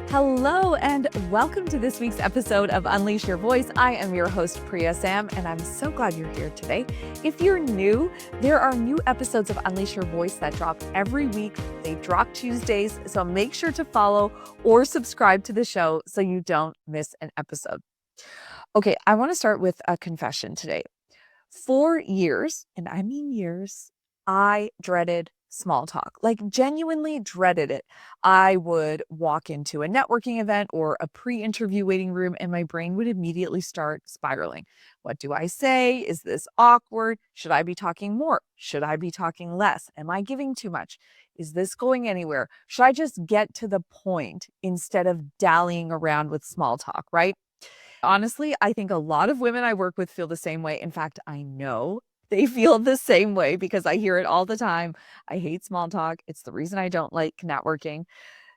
Hello, and welcome to this week's episode of Unleash Your Voice. I am your host, Priya Sam, and I'm so glad you're here today. If you're new, there are new episodes of Unleash Your Voice that drop every week. They drop Tuesdays, so make sure to follow or subscribe to the show so you don't miss an episode. Okay, I want to start with a confession today. For years, and I mean years, I dreaded small talk, like genuinely dreaded it. I would walk into a networking event or a pre-interview waiting room and my brain would immediately start spiraling. What do I say? Is this awkward? Should I be talking more? Should I be talking less? Am I giving too much? Is this going anywhere? Should I just get to the point instead of dallying around with small talk, right? Honestly, I think a lot of women I work with feel the same way. In fact, I know they feel the same way because I hear it all the time. I hate small talk. It's the reason I don't like networking.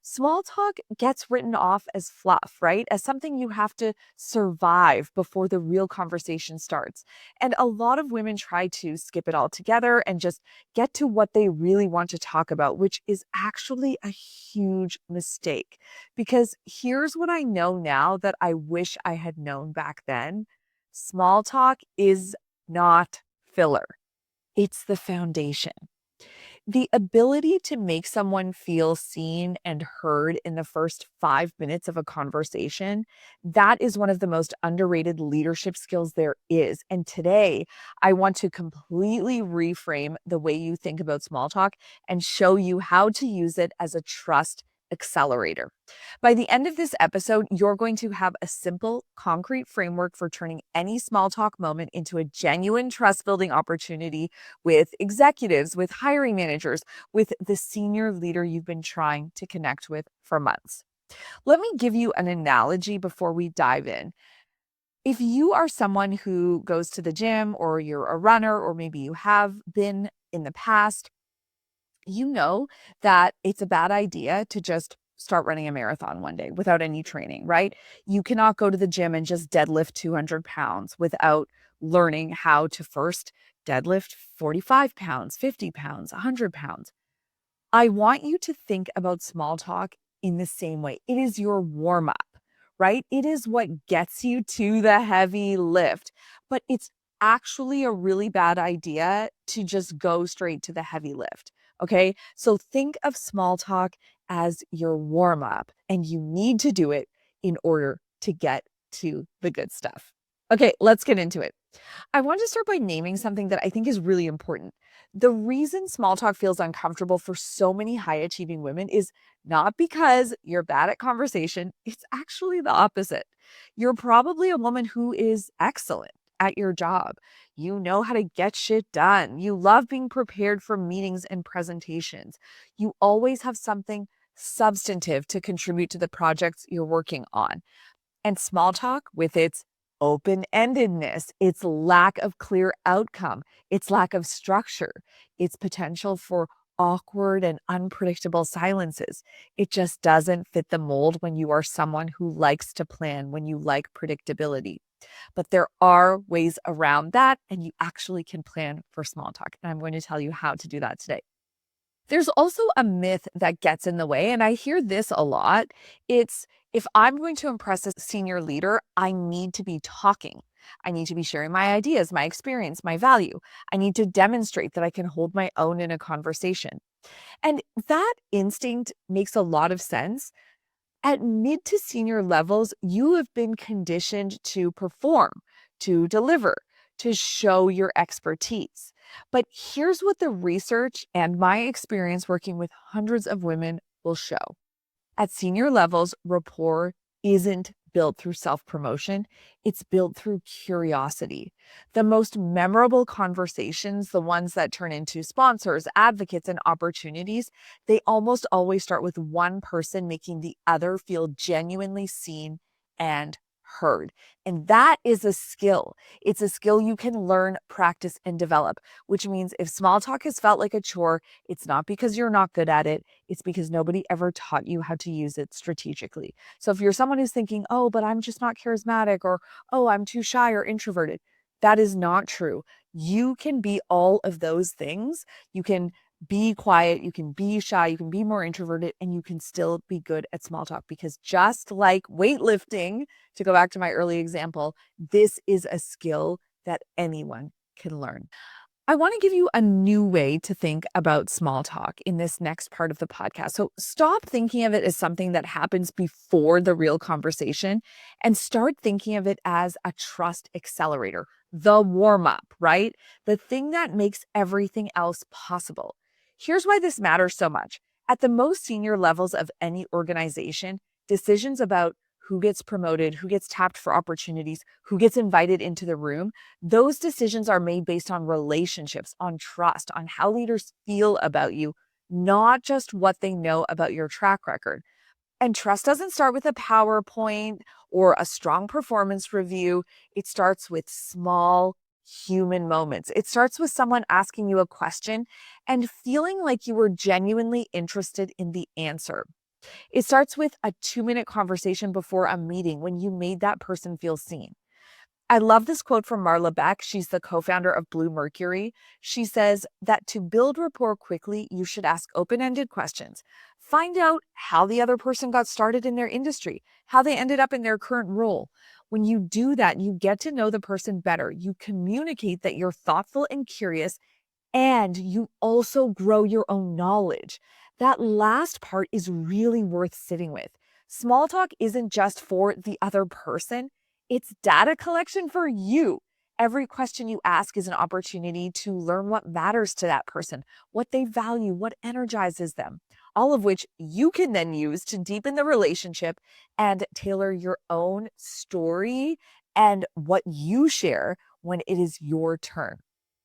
Small talk gets written off as fluff, right? As something you have to survive before the real conversation starts. And a lot of women try to skip it all together and just get to what they really want to talk about, which is actually a huge mistake. Because here's what I know now that I wish I had known back then. Small talk is not filler. It's the foundation. The ability to make someone feel seen and heard in the first 5 minutes of a conversation, that is one of the most underrated leadership skills there is. And today, I want to completely reframe the way you think about small talk and show you how to use it as a trust accelerator. By the end of this episode, you're going to have a simple, concrete framework for turning any small talk moment into a genuine trust building opportunity with executives, with hiring managers, with the senior leader you've been trying to connect with for months. Let me give you an analogy before we dive in. If you are someone who goes to the gym or you're a runner, or maybe you have been in the past, you know that it's a bad idea to just start running a marathon one day without any training, right? You cannot go to the gym and just deadlift 200 pounds without learning how to first deadlift 45 pounds, 50 pounds, 100 pounds. I want you to think about small talk in the same way. It is your warm up, right? It is what gets you to the heavy lift, but it's actually a really bad idea to just go straight to the heavy lift. Okay. So think of small talk as your warm up, and you need to do it in order to get to the good stuff. Okay. Let's get into it. I want to start by naming something that I think is really important. The reason small talk feels uncomfortable for so many high achieving women is not because you're bad at conversation. It's actually the opposite. You're probably a woman who is excellent at your job. You know how to get shit done. You love being prepared for meetings and presentations. You always have something substantive to contribute to the projects you're working on. And small talk, with its open-endedness, its lack of clear outcome, its lack of structure, its potential for awkward and unpredictable silences. It just doesn't fit the mold when you are someone who likes to plan, when you like predictability. But there are ways around that, and you actually can plan for small talk. And I'm going to tell you how to do that today. There's also a myth that gets in the way, and I hear this a lot. It's, if I'm going to impress a senior leader, I need to be talking. I need to be sharing my ideas, my experience, my value. I need to demonstrate that I can hold my own in a conversation. And that instinct makes a lot of sense. At mid to senior levels, you have been conditioned to perform, to deliver, to show your expertise. But here's what the research and my experience working with hundreds of women will show. At senior levels, rapport isn't built through self-promotion. It's built through curiosity. The most memorable conversations, the ones that turn into sponsors, advocates, and opportunities, they almost always start with one person making the other feel genuinely seen and heard. And that is a skill. It's a skill you can learn, practice, and develop, which means if small talk has felt like a chore, it's not because you're not good at it. It's because nobody ever taught you how to use it strategically. So if you're someone who's thinking, oh, but I'm just not charismatic, or, oh, I'm too shy or introverted, that is not true. You can be all of those things. You can be quiet, you can be shy, you can be more introverted, and you can still be good at small talk because just like weightlifting, to go back to my early example, this is a skill that anyone can learn. I want to give you a new way to think about small talk in this next part of the podcast. So stop thinking of it as something that happens before the real conversation and start thinking of it as a trust accelerator, the warm up, right? The thing that makes everything else possible. Here's why this matters so much. At the most senior levels of any organization, decisions about who gets promoted, who gets tapped for opportunities, who gets invited into the room, those decisions are made based on relationships, on trust, on how leaders feel about you, not just what they know about your track record. And trust doesn't start with a PowerPoint or a strong performance review. It starts with small human moments. It starts with someone asking you a question and feeling like you were genuinely interested in the answer. It starts with a 2-minute conversation before a meeting when you made that person feel seen. I love this quote from Marla Beck. She's the co-founder of Blue Mercury. She says that to build rapport quickly, you should ask open-ended questions. Find out how the other person got started in their industry, how they ended up in their current role. When you do that, you get to know the person better. You communicate that you're thoughtful and curious, and you also grow your own knowledge. That last part is really worth sitting with. Small talk isn't just for the other person, it's data collection for you. Every question you ask is an opportunity to learn what matters to that person, what they value, what energizes them, all of which you can then use to deepen the relationship and tailor your own story and what you share when it is your turn.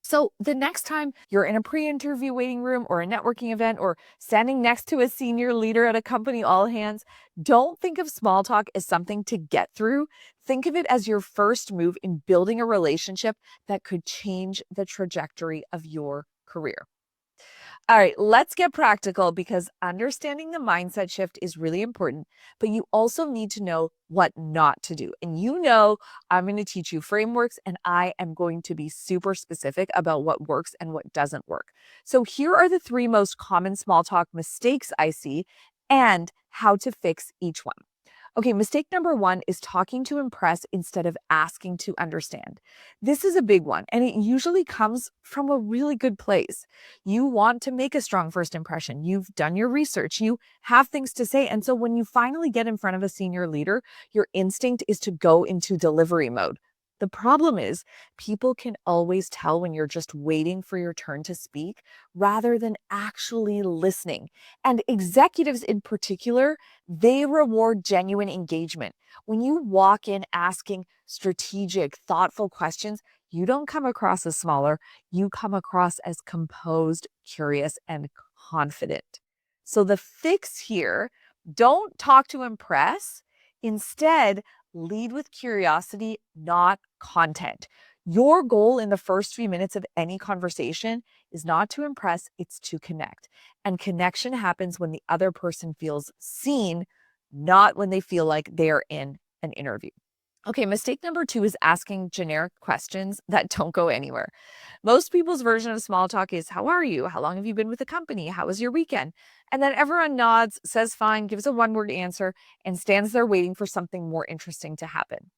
So the next time you're in a pre-interview waiting room or a networking event or standing next to a senior leader at a company all hands, don't think of small talk as something to get through. Think of it as your first move in building a relationship that could change the trajectory of your career. All right, let's get practical because understanding the mindset shift is really important, but you also need to know what not to do. And I'm going to teach you frameworks and I am going to be super specific about what works and what doesn't work. So here are the 3 most common small talk mistakes I see and how to fix each one. Okay, mistake number 1 is talking to impress instead of asking to understand. This is a big one, and it usually comes from a really good place. You want to make a strong first impression. You've done your research. You have things to say. And so when you finally get in front of a senior leader, your instinct is to go into delivery mode. The problem is, people can always tell when you're just waiting for your turn to speak rather than actually listening. And executives in particular, they reward genuine engagement. When you walk in asking strategic, thoughtful questions, you don't come across as smaller, you come across as composed, curious, and confident. So the fix here, don't talk to impress. Instead, lead with curiosity, not content. Your goal in the first few minutes of any conversation is not to impress, it's to connect. And connection happens when the other person feels seen, not when they feel like they are in an interview. Okay, mistake number 2 is asking generic questions that don't go anywhere. Most people's version of small talk is, how are you? How long have you been with the company? How was your weekend? And then everyone nods, says fine, gives a one-word answer, and stands there waiting for something more interesting to happen.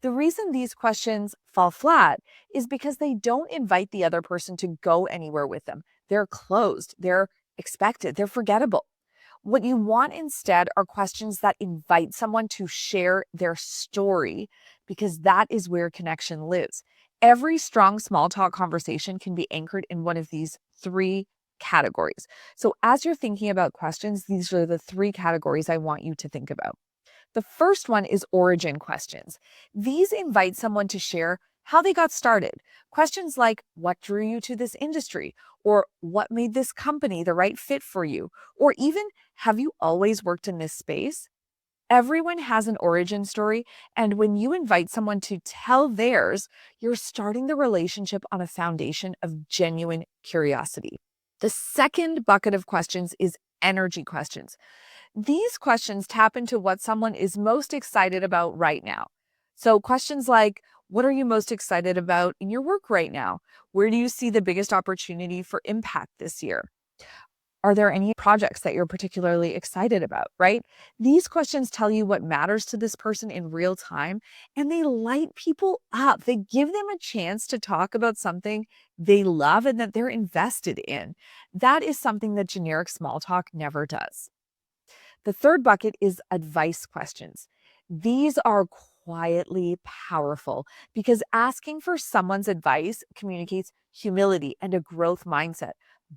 The reason these questions fall flat is because they don't invite the other person to go anywhere with them. They're closed, they're expected, they're forgettable. What you want instead are questions that invite someone to share their story because that is where connection lives. Every strong small talk conversation can be anchored in one of these 3 categories. So as you're thinking about questions, these are the 3 categories I want you to think about. The first one is origin questions. These invite someone to share how they got started. Questions like, what drew you to this industry? Or what made this company the right fit for you? Or even, have you always worked in this space? Everyone has an origin story, and when you invite someone to tell theirs, you're starting the relationship on a foundation of genuine curiosity. The second bucket of questions is energy questions. These questions tap into what someone is most excited about right now. So questions like, what are you most excited about in your work right now? Where do you see the biggest opportunity for impact this year? Are there any projects that you're particularly excited about, right? These questions tell you what matters to this person in real time, and they light people up. They give them a chance to talk about something they love and that they're invested in. That is something that generic small talk never does. The third bucket is advice questions. These are quietly powerful because asking for someone's advice communicates humility and a growth mindset,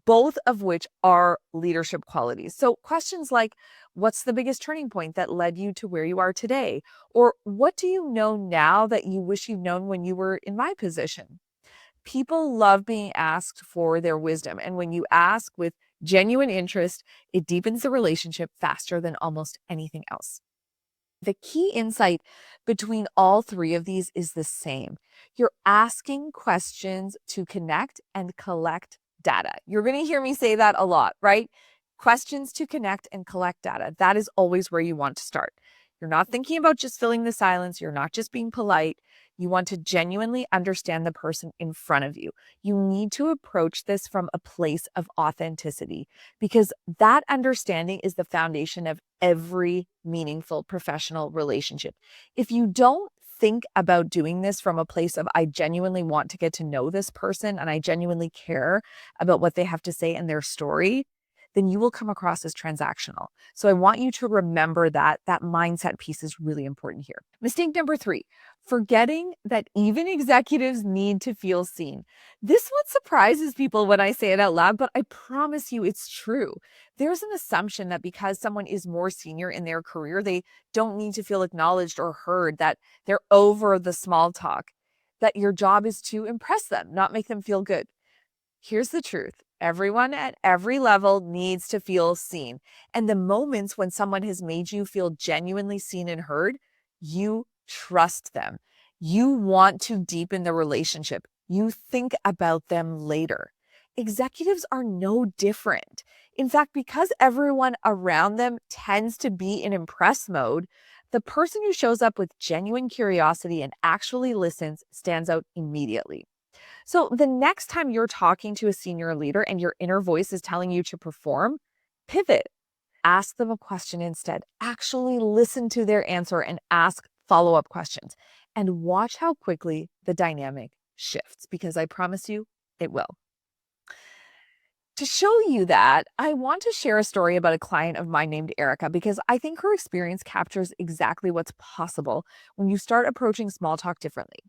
both of which are leadership qualities. So, questions like, what's the biggest turning point that led you to where you are today? Or what do you know now that you wish you'd known when you were in my position? People love being asked for their wisdom. And when you ask with genuine interest, it deepens the relationship faster than almost anything else. The key insight between all three of these is the same. You're asking questions to connect and collect data. You're going to hear me say that a lot, right? Questions to connect and collect data. That is always where you want to start. You're not thinking about just filling the silence. You're not just being polite. You want to genuinely understand the person in front of you. You need to approach this from a place of authenticity because that understanding is the foundation of every meaningful professional relationship. If you don't think about doing this from a place of, I genuinely want to get to know this person and I genuinely care about what they have to say and their story, then you will come across as transactional. So I want you to remember that mindset piece is really important here. Mistake number 3, forgetting that even executives need to feel seen. This one surprises people when I say it out loud, but I promise you it's true. There's an assumption that because someone is more senior in their career, they don't need to feel acknowledged or heard, that they're over the small talk, that your job is to impress them, not make them feel good. Here's the truth. Everyone at every level needs to feel seen. And the moments when someone has made you feel genuinely seen and heard, you trust them. You want to deepen the relationship. You think about them later. Executives are no different. In fact, because everyone around them tends to be in impress mode, the person who shows up with genuine curiosity and actually listens stands out immediately. So the next time you're talking to a senior leader and your inner voice is telling you to perform, pivot. Ask them a question instead. Actually listen to their answer and ask follow-up questions. And watch how quickly the dynamic shifts, because I promise you it will. To show you that, I want to share a story about a client of mine named Erica because I think her experience captures exactly what's possible when you start approaching small talk differently.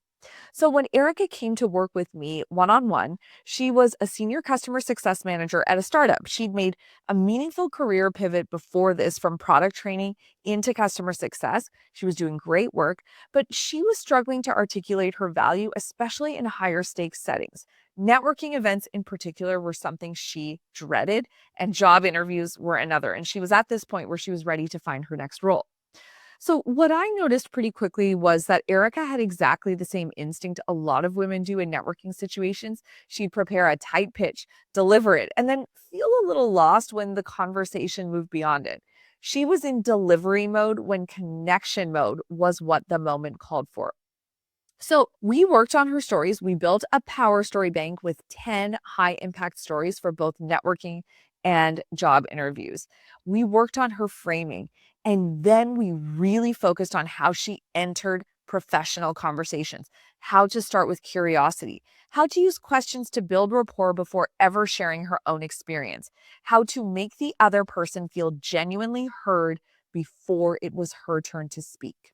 So when Erica came to work with me one-on-one, she was a senior customer success manager at a startup. She'd made a meaningful career pivot before this from product training into customer success. She was doing great work, but she was struggling to articulate her value, especially in higher stakes settings. Networking events in particular were something she dreaded, and job interviews were another. And she was at this point where she was ready to find her next role. So, what I noticed pretty quickly was that Erica had exactly the same instinct a lot of women do in networking situations. She'd prepare a tight pitch, deliver it, and then feel a little lost when the conversation moved beyond it. She was in delivery mode when connection mode was what the moment called for. So we worked on her stories. We built a power story bank with 10 high impact stories for both networking and job interviews. We worked on her framing, and then we really focused on how she entered professional conversations, how to start with curiosity, how to use questions to build rapport before ever sharing her own experience, how to make the other person feel genuinely heard before it was her turn to speak.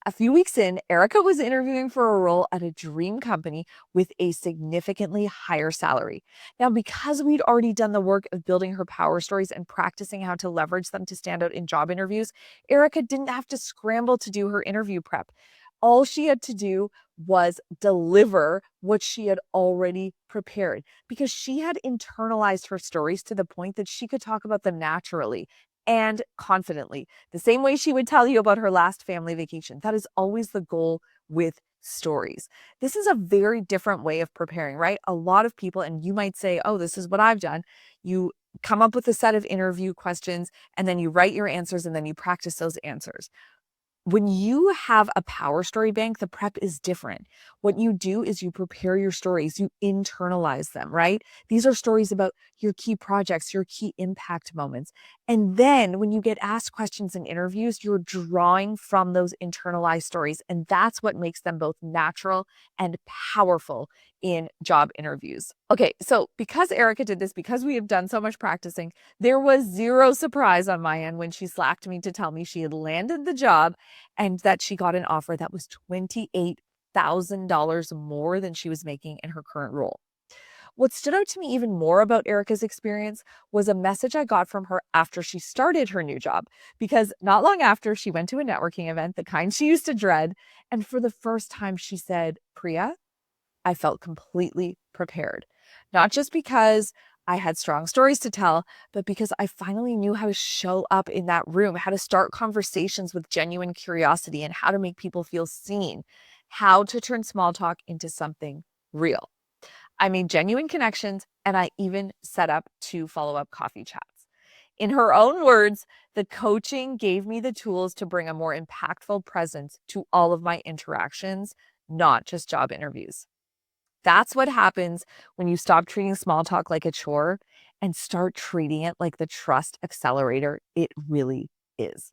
A few weeks in, Erica was interviewing for a role at a dream company with a significantly higher salary. Now, because we'd already done the work of building her power stories and practicing how to leverage them to stand out in job interviews, Erica didn't have to scramble to do her interview prep. All she had to do was deliver what she had already prepared because she had internalized her stories to the point that she could talk about them naturally and confidently, the same way she would tell you about her last family vacation. That is always the goal with stories. This is a very different way of preparing, right? A lot of people, and you might say, oh, this is what I've done. You come up with a set of interview questions and then you write your answers and then you practice those answers. When you have a power story bank, the prep is different. What you do is you prepare your stories, you internalize them, right? These are stories about your key projects, your key impact moments. And then when you get asked questions in interviews, you're drawing from those internalized stories. And that's what makes them both natural and powerful in job interviews. Okay, so because Erica did this, because we have done so much practicing, there was zero surprise on my end when she slacked me to tell me she had landed the job and that she got an offer that was $28,000 more than she was making in her current role. What stood out to me even more about Erica's experience was a message I got from her after she started her new job, because not long after she went to a networking event, the kind she used to dread, and for the first time she said, "Priya, I felt completely prepared. Not just because I had strong stories to tell, but because I finally knew how to show up in that room, how to start conversations with genuine curiosity, and how to make people feel seen, how to turn small talk into something real. I made genuine connections, and I even set up 2 follow-up coffee chats." In her own words, the coaching gave me the tools to bring a more impactful presence to all of my interactions, not just job interviews. That's what happens when you stop treating small talk like a chore and start treating it like the trust accelerator it really is.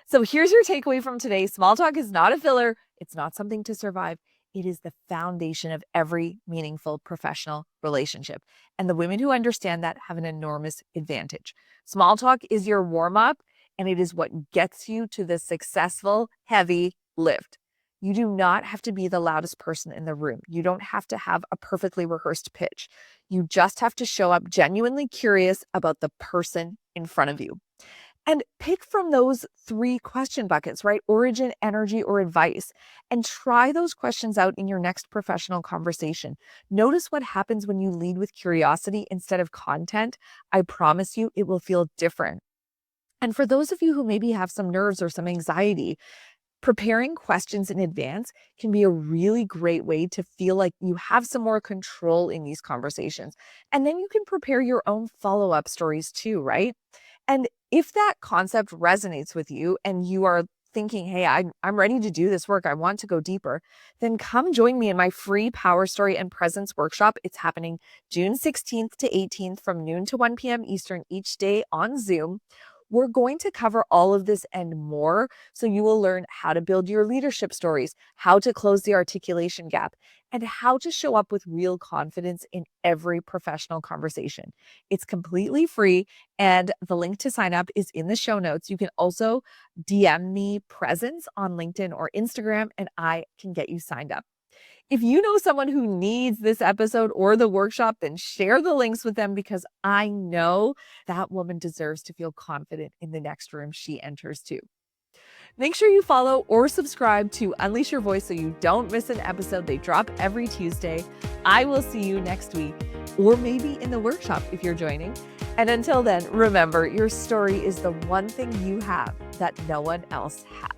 So here's your takeaway from today. Small talk is not a filler. It's not something to survive. It is the foundation of every meaningful professional relationship. And the women who understand that have an enormous advantage. Small talk is your warm up, and it is what gets you to the successful, heavy lift. You do not have to be the loudest person in the room. You don't have to have a perfectly rehearsed pitch. You just have to show up genuinely curious about the person in front of you. And pick from those 3 question buckets, right? Origin, energy, or advice. And try those questions out in your next professional conversation. Notice what happens when you lead with curiosity instead of content. I promise you, it will feel different. And for those of you who maybe have some nerves or some anxiety, preparing questions in advance can be a really great way to feel like you have some more control in these conversations. And then you can prepare your own follow-up stories too, right? And if that concept resonates with you and you are thinking, hey, I'm ready to do this work, I want to go deeper, then come join me in my free Power Story and Presence workshop. It's happening June 16th to 18th from noon to 1 p.m. Eastern each day on Zoom. We're going to cover all of this and more, so you will learn how to build your leadership stories, how to close the articulation gap, and how to show up with real confidence in every professional conversation. It's completely free, and the link to sign up is in the show notes. You can also DM me presence on LinkedIn or Instagram, and I can get you signed up. If you know someone who needs this episode or the workshop, then share the links with them, because I know that woman deserves to feel confident in the next room she enters too. Make sure you follow or subscribe to Unleash Your Voice so you don't miss an episode. They drop every Tuesday. I will see you next week, or maybe in the workshop if you're joining. And until then, remember, your story is the one thing you have that no one else has.